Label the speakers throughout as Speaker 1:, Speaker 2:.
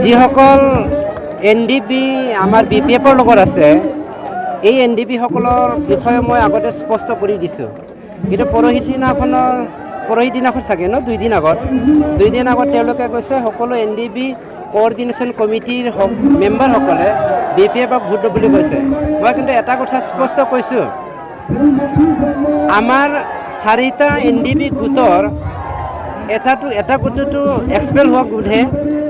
Speaker 1: যিসকল এনডিপি আমাৰ বিপিএফৰ লগত আছে এই এনডিপি সকলৰ বিষয়ে মই আগতে স্পষ্ট কৰি দিছোঁ কিন্তু পৰহি দিনাখন চাগে দুই দিন আগত তেওঁলোকে কৈছে সকলো এনডিপি কোঅৰ্ডিনেশ্যন কমিটিৰ মেম্বাৰসকলে বিপিএফক ভোট দিব বুলি কৈছে। মই কিন্তু এটা কথা স্পষ্ট কৈছোঁ, আমাৰ 4টা এনডিপি গোটৰ এটা গোটটো এক্সপেল হোৱা গোটহে,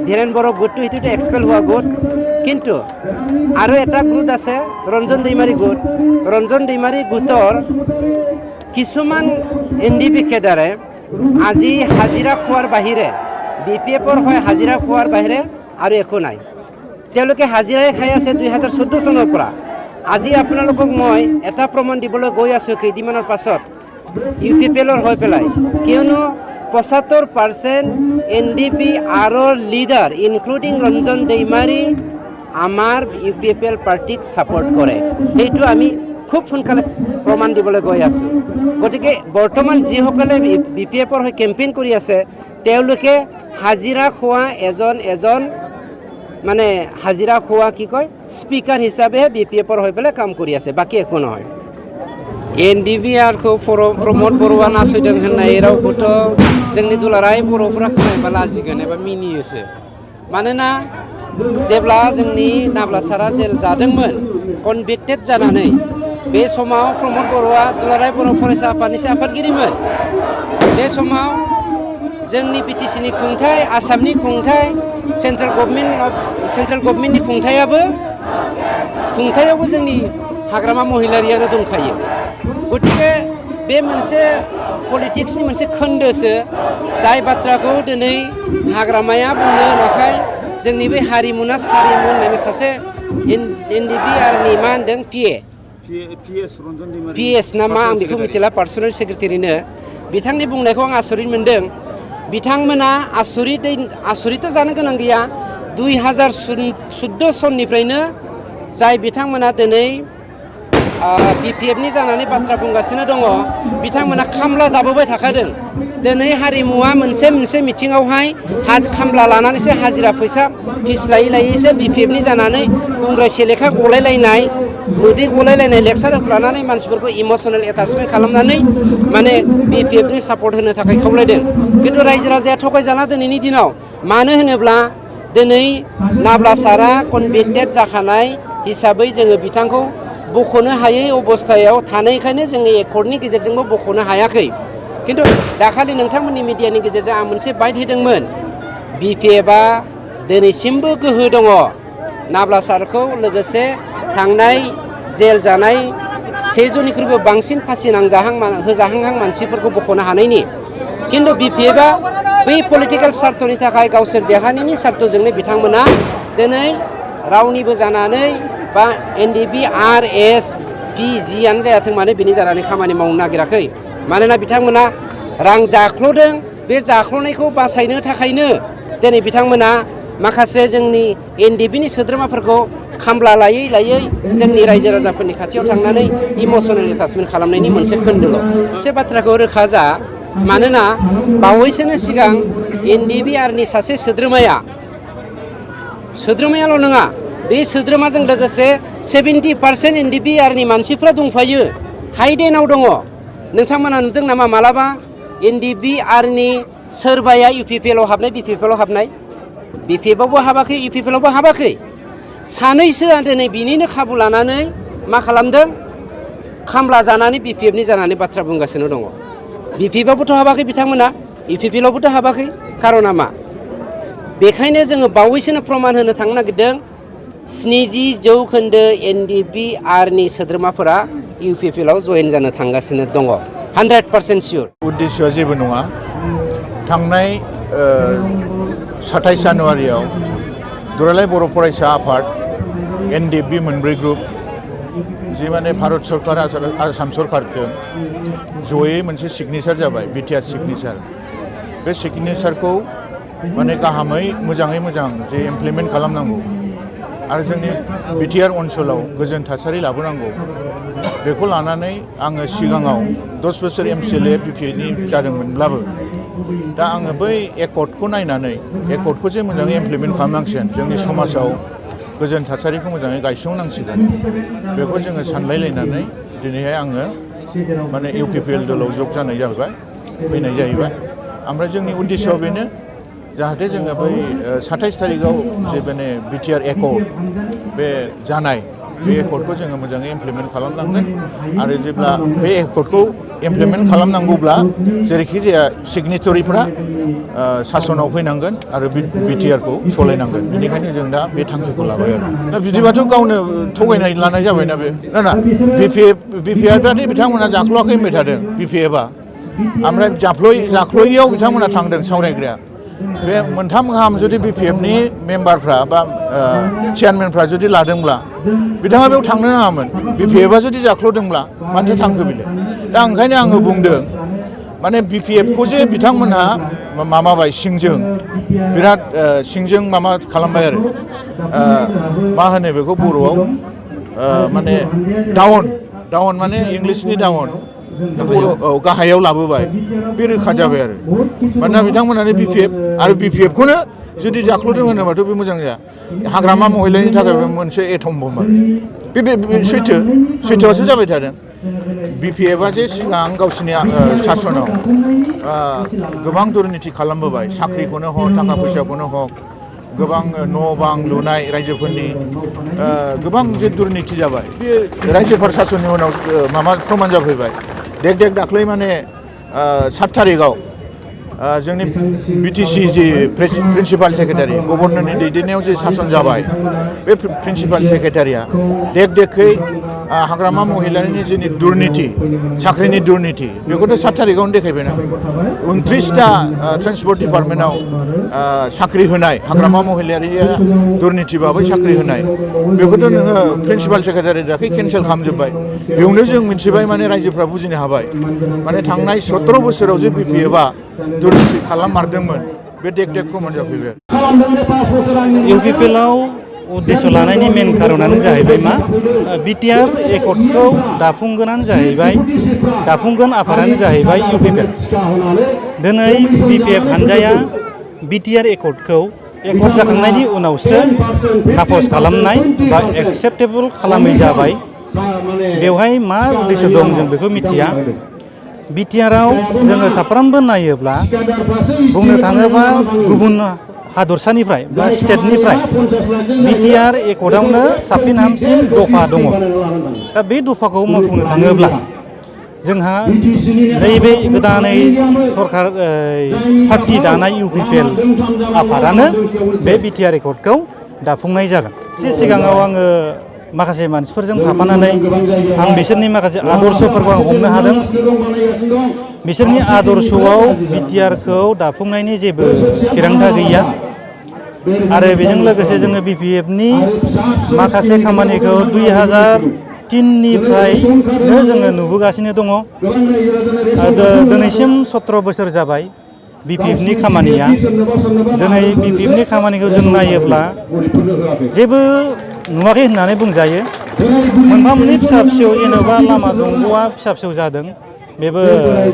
Speaker 1: ধীৰেন বড়ো গোটটো সেইটোতে এক্সপেল হোৱা গোট, কিন্তু আৰু এটা গোট আছে ৰঞ্জন দৈমাৰী গোটৰ কিছুমান এনডিপি কেডাৰে আজি হাজিৰা খোৱাৰ বাহিৰে বিপিএফৰ হয় হাজিৰা খোৱাৰ বাহিৰে আৰু একো নাই। তেওঁলোকে হাজিৰাই খাই আছে 2014 চনৰ পৰা। আজি আপোনালোকক মই এটা প্ৰমাণ দিবলৈ গৈ আছোঁ কেইদিনমানৰ পাছত ইউপিপিএলৰ হৈ পেলাই, কিয়নো 75% এনডিপি আৰু লিডাৰ ইনক্লুডিং ৰঞ্জন দৈমাৰী আমাৰ ইউপিপিএল পাৰ্টিক ছাপোৰ্ট কৰে। সেইটো আমি খুব সোনকালে প্ৰমাণ দিবলৈ গৈ আছোঁ। গতিকে বৰ্তমান যিসকলে বিপিএফৰ হৈ কেম্পেইন কৰি আছে তেওঁলোকে হাজিৰা খোৱা এজন মানে হাজিৰা খোৱা স্পিকাৰ হিচাপে বিপিএফৰ হৈ পেলাই কাম কৰি আছে, বাকী একো নহয়। एनडिपि आरखौ प्रमद बर'आ नासयदों होननाय रावखौथ' जोंनि दुलाराय बर'फोरा खोनायोबा लाजिगोन एबा मिनियोसो। मानोना जेब्ला जोंनि नाब्ला सारा जेल जादोंमोन कनभिक्टेड जानानै, बे समाव प्रमद बर'आ दुलाराय बर' फरायसा आफादनि आफादगिरिमोन। बे समाव जोंनि बिटिसिनि खुंथाय, आसामनि खुंथाय, सेन्ट्रेल गभर्नमेन्टनि खुंथायावबो जोंनि हाग्रामा महिलारियानो दंखायो। गतिके बे मोनसे पलिटिक्सनि मोनसे खोन्दोसो, जाय बाथ्राखौ दिनै हाग्रामाया बुंनो होनाखै। जोंनि बे हारिमुना सारिमु होननाय सासे एनडिपि आरनि मा होनदों पिएस ना मा आं बेखौ मिथिला, पार्सनेल सेक्रेटारिनो बिथांनि बुंनायखौ आं आसरित मोनदों। बिथांमोना आसरित जानो गोनां गैया। 2014 सननिफ्रायनो जाय बिथांमोना दिनै बिपिएफनि जानानै बाथ्रा बुंगासिनो दङ, बिथांमोना खामला जाबोबाय थाखादों। दिनै हारिमुवा मोनसे मिथिङावहाय खामला लानानैसो हाजिरा फैसा फिस लायैसो बिपिएफनि जानानै गुंग्राय सेलेखा गलायलायनाय, मोदै गलायलायनाय लेक्सार लानानै मानसिफोरखौ इमसनेल एटाचमेन्ट खालामनानै माने बिपिएफनि सापर्ट होनो थाखाय खावलायदों। खिन्थु रायजो राजाया थगायजाना दिनैनि दिनाव, मानो होनोब्ला दिनै नाब्ला सारा कनभिक्टेड जाखानाय हिसाबै जोङो बिथांखौ बख'नो हायै अबस्थायाव थानायखायनो जोङो एकर्डनि गेजेरजोंबो बख'नो हायाखै। खिन्थु दाखालि नोंथांमोननि मिडियानि गेजेरजों आं मोनसे बाइट होदोंमोन, बिपिएफआ दिनैसिमबो गोहो दङ नाब्ला सारखौ लोगोसे थांनाय जेल जानाय 1 जननिख्रुइबो बांसिन फासि होजाहां मानसिफोरखौ बख'नो हानायनि। खिन्थु बिपिएफआ बै पलिटिकेल सार्थनि थाखाय गावसोर देरहानायनि सार्थजोंनो बिथांमोना दिनै रावनिबो जानानै बा एनडिपि आरएसपि जियानो जायाथों मानो बिनि जानानै खामानि मावनो नागिराखै। मानोना बिथांमोना रां जाख्ल'दों। बे जाख्ल'नायखौ बासायनो थाखायनो दिनै बिथांमोना माखासे जोंनि एनडिपिनि सोद्रोमाफोरखौ खामला लायै जोंनि रायजो राजाफोरनि खाथियाव थांनानै इमसनेल एटाचमेन्ट खालामनायनि मोनसे खोन्दोल'। मोनसे बाथ्राखौ रोखा जा, मानोना बावैसोनो सिगां एनडिपि आरनि सासे सोद्रोमायाल' नङा, बे सोद्रोमाजों लोगोसे 70% एनडिपि आरनि मानसिफ्रा दंफायो, हाइडेनाव दङ। नोंथांमोना नुदों नामा मालाबा एनडिपि आरनि सोरबाया इउपिपिएलआव हाबनाय, बिपिएफआव हाबनाय? बिपिएफआवबो हाबाखै, इउपिपिएलआवबो हाबाखै। सानैसोआ दिनै बिनिनो खाबु लानानै मा खालामदों, खामला जानानै बिपिएफनि जानानै बाथ्रा बुंगासिनो दङ। बिपिएफआवबोथ' हाबाखै बिथांमोना, इउपिपिएलआवबोथ' हाबाखै। खारना मा? बेखायनो जोङो बावैसोनो प्रमाण होनो थांनो नागिरदों, 70% एनडिपि आरनि सोद्रोमाफोरा इउपिपिएलआव जयेन जानो थांगासिनो दङ, 100% सियर।
Speaker 2: उद्देश्यआ जेबो नङा। थांनाय 27 जानुवारियाव दुलाराय बर' फरायसा आफाद एनडिपि मोनब्रै ग्रुप, जि माने भारत सरकार आसाम सरकारजों जयै मोनसे सिगनेचार जाबाय, बिटिआर सिगनेचार। बे सिगनेचारखौ माने गाहामै मोजाङै मोजां जे इमप्लिमेन्ट खालामनांगौ आरो जोंनि बिटिआर ओनसोलाव गोजोन थासारि लाबोनांगौ, बेखौ लानानै आङो सिगाङाव 10 बोसोर एमसिएलए बिपिएफनि जादोंमोनब्लाबो दा आङो बै एकर्डखौ नायनानै एकर्डखौ जे मोजाङै इमप्लिमेन्ट खालामनांसिगोन जोंनि समाजाव गोजोन थासारिखौ मोजाङै गायसंनांसिगोन बेखौ जोङो सानलायलायनानै दिनैहाय आङो माने UPPL दलाव जग जानाय जाहैबाय फैनाय जाहैबाय ओमफ्राय जोंनि उद्देश्यआ बेनो जाहाथे जोङो बै 27 तारिखआव जे माने BTR एकर्ड बे जानाय बे एकर्डखौ जोङो मोजाङै इमप्लिमेन्ट खालामनांगोन आरो जेब्ला बे एकर्डखौ इमप्लिमेन्ट खालामनांगौब्ला जेरैखि जाया सिगनेटरिफ्रा सासनाव फैनांगोन आरो BTRखौ सालायनांगोन बेनिखायनो जों दा बे थांखिखौ लाबाय आरो दा बिदिबाथ' गावनो थगायनाय लानाय जाबायना बे ना BPF बिथांमोना जाख्ल'आखै होनबाय थादों BPFआ ओमफ्राय जाख्ल'यैयाव बिथांमोना थांदों सावरायग्राया बे मोनथाम गाहाम जुदि BPFनि मेम्बारफ्रा बा चेयारमेनफ्रा जुदि लादोंब्ला बिथाङा बेयाव थांनो नाङामोन BPFआ जुदि जाख्ल'दोंब्ला मानोथो थांखो बिलाय दा ओंखायनो आङो बुंदों माने BPFखौ जे बिथांमोनहा माबाबाय सिंजों बिराद सिंजों माबा खालामबाय आरो मा होनो बेखौ बर'आव माने डाउन माने इंलिसनि डाउन बर' गाहायाव लाबोबाय बे रोखा जाबाय आरो मानोना बिथांमोनानो BPF आरो BPFखौनो जुदि जाख्ल'दों होनोबाथ' बे मोजां जाया हाग्रामा महिलानि थाखाय बे मोनसे एटम बम आरो बे सैथोआसो जाबाय थादों BPFआ जे सिगां गावसिनि सासनाव गोबां दुर्निति खालामबोबाय साख्रिखौनो हक थाखा फैसाखौनो हक गोबां न' बां लुनाय रायजोफोरनि गोबां जे दुर्निति जाबाय बे रायजोफोर सासननि उनाव माबा प्रमान जाफैबाय देख दाख्लै माने 7 तारिखआव जोंनि BTC जे प्रिन्सिपाल सेक्रेटारि गभर्नरनि दैदेननायाव जे सासन जाबाय बे प्रिन्सिपाल सेक्रेटारिया देखै हाग्रामा महिलानि जोंनि दुर्निति साख्रिनि दुर्निति बेखौथ' 7 तारिखआवनो देखायबायना 29टा ट्रेन्सपर्ट डिपार्टमेन्टआव साख्रि होनाय हाग्रामा महिलारिया दुर्नितिबाबो साख्रि होनाय बेखौथ' नोङो प्रिन्सिपाल सेक्रेटारि दाखै केन्सेल खालामजोब्बाय बेयावनो जों मिथिबाय माने रायजोफ्रा बुजिनो हाबाय माने थांनाय 17 बोसोराव जे BPFआ दुर्निति खालाममारदोंमोन बे देख प्रमान जाफैबाय
Speaker 3: UPPLआव उद्देश्य लानायनि मेन खारनानो जाहैबाय मा BTR एकर्डखौ दाफुंगोनानो जाहैबाय दाफुंगोन आफादानो जाहैबाय UPPL दिनै BPF हानजाया BTR एकर्डखौ एकर्ड जाखांनायनि उनावसो नाफस खालामनाय बा एक्सेप्टेबल खालामै जाबाय बेवहाय मा उद्देश्य दं जों बेखौ मिथिया BTRआव जोङो साफ्रोमबो नायोब्ला बुंनो थाङोबा गुबुन हादरसानिफ्राय बा स्टेटनिफ्राय BTR एकर्डआवनो साबसिन हामसिन दफा दङ दा बे दफाखौ मावफुंनो थाङोब्ला जोंहा नैबे गोदानै सरकार पार्टि दानाय UPPL आफादानो बे BTR एकर्डखौ दाफुंनाय जागोन एसे सिगाङाव आङो माखासे मानसिफोरजों थाफानानै आं बिसोरनि माखासे आदर्शफोरखौ आं हमनो हादों बिसोरनि आदर्शआव BTRखौ दाफुंनायनि जेबो थिरांथा गैया आरो बेजों लोगोसे जोङो BPFनि माखासे खामानिखौ 2003निफ्रायनो जोङो नुबोगासिनो दङ दिनैसिम 17 बोसोर जाबाय BPFनि खामानिया दिनै BPFनि खामानिखौ जों नायोब्ला जेबो नुवाखै होननानै बुंजायो मोनफा मोननै फिसा फिसौ जेनेबा लामा दंग'आ फिसा फिसौ जादों बेबो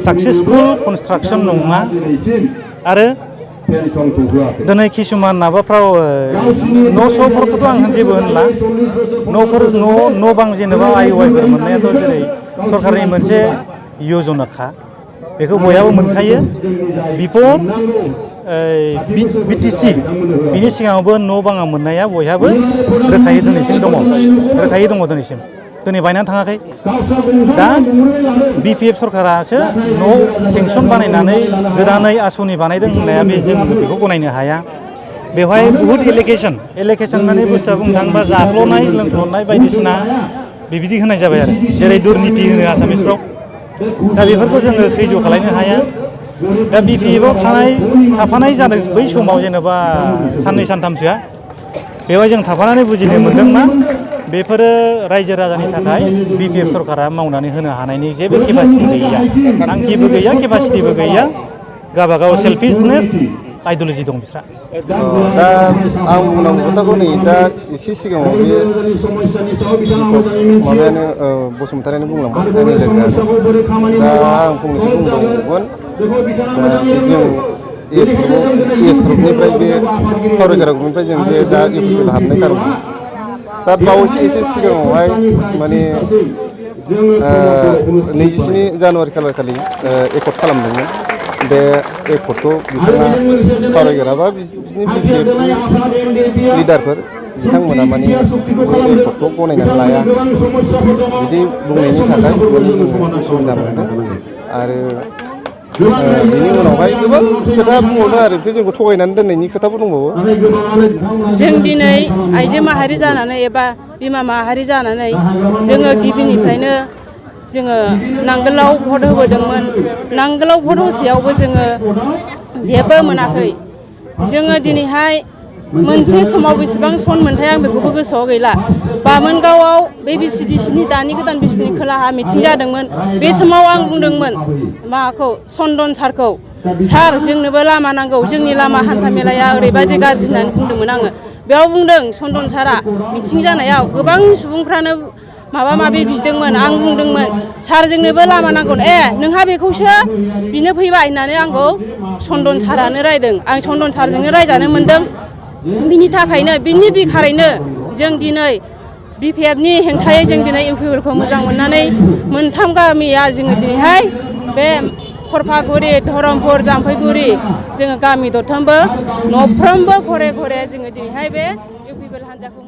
Speaker 3: साक्सेसफुल कनस्ट्राक्सन नङा आरो दिनै किसुमान माबाफ्राव न' स'फोरखौथ' आं जेबो होनला न' बां जेनेबा IOIफोर मोननायाथ' जेरै सरकारनि मोनसे यजनाखा बेखौ बयहाबो मोनखायो बिफोर BTC बिनि सिगाङावबो न' बाङा मोननाया बयहाबो रोखायै दिनैसिम दङ दिनैसिम दिनै बायनानै थाङाखै दा BPF सरकारासो न' सेंसन बानायनानै गोदानै आसनि बानायदों होननाया बे जों बेखौ गनायनो हाया बेवहाय बुहुत एलेकेसन माने बुस्थुआ बुंनो थाङोबा जाख्ल'नाय लोंख्ल'नाय बायदिसिना बेबायदि होनाय जाबाय आरो जेरै दुर्निति होनो आसामिसफ्राव दा बेफोरखौ जोङो सैज्य खालामनो हाया दा BPFआव थाफानाय जादों बै समाव जेनेबा साननै सानथामसोआ बेवहाय जों थाफानानै बुजिनो मोन्दों मा बेफोरो रायजो राजानि थाखाय BPF सरकारा मावनानै होनो हानायनि जेबो केपासिटि गैया थांखिबो गैया केपासिटिबो गैया गावबागाव सेल्फिशनेस आइडिय'लजि दं बिस्रा
Speaker 4: दा आं बुंनांगौ खोथाखौ नै दा एसे सिगाङाव बे माबायानो बसुमतारियानो बुंलांबाय आंनि लोगोआनो दा आं फंनैसो बुंबावगोन जों एस ग्रुपनिफ्राय बे सावरायग्रा ग्रुपनिफ्राय जों जे दा इउपिपिएल हाबनाय खारन दा बावैसो एसे सिगाङावहाय माने 27 जानुवारि खालारखालि एकर्ड खालामदोंमोन बे एकर्डखौ बिथाङा सावरायग्रा बा बिदिनो बिपिएफनि लिडारफोर बिथांमोना माने बे एकर्डखौ गनायनानै लाया बिदि बुंनायनि थाखाय माने जोङो उसुबिदा मोनदों आरो बिनि उनावहाय गोबां खोथा बुंबावदों आरो बिसोर जोंखौ थगायनानै दोननायनि खोथाबो दंबावो
Speaker 5: जों दिनै आइजो माहारि जानानै एबा बिमा माहारि जानानै जोङो गिबिनिफ्रायनो जोङो नांगोलाव भट होबोदोंमोन नांगोलाव भट होसेयावबो जोङो जेबो मोनाखै जोङो दिनैहाय मोनसे समाव बेसेबां सन मोनथाय आं बेखौबो गोसोआव गैला बामोनगावआव बे बिसिडिसिनि दानि गोदान बिसिडिनि खोलाहा मिथिं जादोंमोन बे समाव आं बुंदोंमोन माखौ चन्दन सारखौ सार जोंनोबो लामा नांगौ जोंनि लामा हान्था मेलाया ओरैबायदि गाज्रि होननानै बुंदोंमोन आङो बेयाव बुंदों चन्दन सारा मिथिं जानायाव गोबां सुबुंफ्रानो माबा माबि बिदोंमोन आं बुंदोंमोन सार जोंनोबो लामा नांगौ नोंहा बेखौसो बिनो फैबाय होननानै आंखौ चन्दन सारानो रायदों आं चन्दन सारजोंनो रायजानो मोन्दों बिनि थाखायनो बिनि दिखारैनो जों दिनै बिपिएफनि हेंथायै जों दिनै इउपिपिएलखौ मोजां मोननानै मोनथाम गामिया जोङो दिनैहाय बे खरफागुरि धरमपुर जाम्फैगुरि जोङो गामि दरथामबो नफ्रोमबो घरे घरे जोङो दिनैहाय बे इउपिपिएल हान्जाखौ